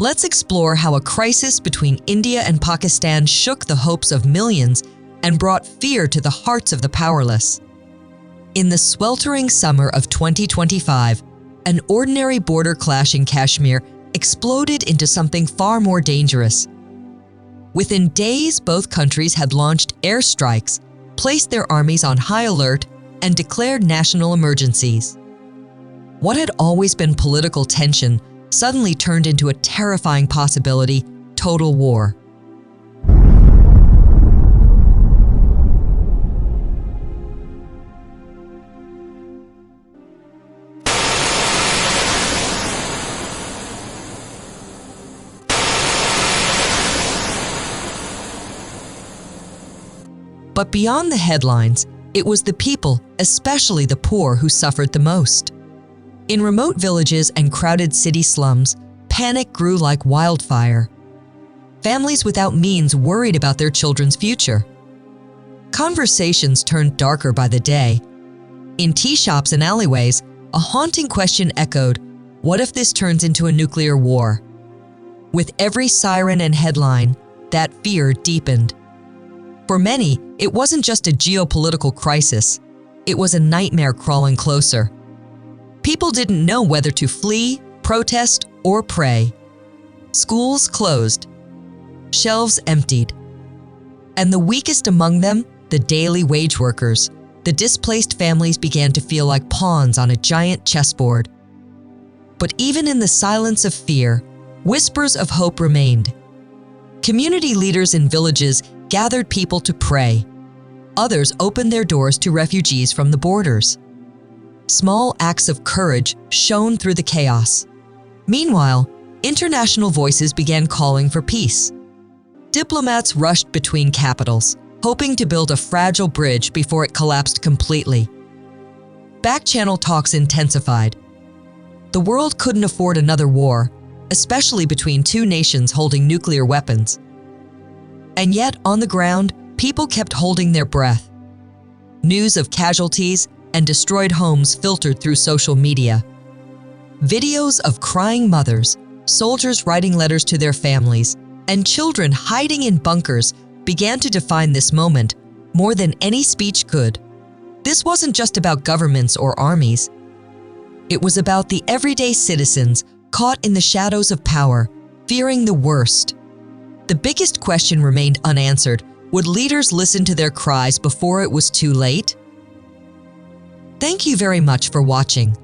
Let's explore how a crisis between India and Pakistan shook the hopes of millions and brought fear to the hearts of the powerless. In the sweltering summer of 2025, an ordinary border clash in Kashmir exploded into something far more dangerous. Within days, both countries had launched airstrikes, placed their armies on high alert, and declared national emergencies. What had always been political tension suddenly turned into a terrifying possibility: total war. But beyond the headlines, it was the people, especially the poor, who suffered the most. In remote villages and crowded city slums, panic grew like wildfire. Families without means worried about their children's future. Conversations turned darker by the day. In tea shops and alleyways, a haunting question echoed: what if this turns into a nuclear war? With every siren and headline, that fear deepened. For many, it wasn't just a geopolitical crisis, it was a nightmare crawling closer. People didn't know whether to flee, protest, or pray. Schools closed, shelves emptied, and the weakest among them, the daily wage workers, the displaced families, began to feel like pawns on a giant chessboard. But even in the silence of fear, whispers of hope remained. Community leaders in villages gathered people to pray. Others opened their doors to refugees from the borders. Small acts of courage shone through the chaos. Meanwhile, international voices began calling for peace. Diplomats rushed between capitals, hoping to build a fragile bridge before it collapsed completely. Back-channel talks intensified. The world couldn't afford another war, especially between two nations holding nuclear weapons. And yet, on the ground, people kept holding their breath. News of casualties and destroyed homes filtered through social media. Videos of crying mothers, soldiers writing letters to their families, and children hiding in bunkers began to define this moment more than any speech could. This wasn't just about governments or armies. It was about the everyday citizens caught in the shadows of power, fearing the worst. The biggest question remained unanswered: would leaders listen to their cries before it was too late? Thank you very much for watching.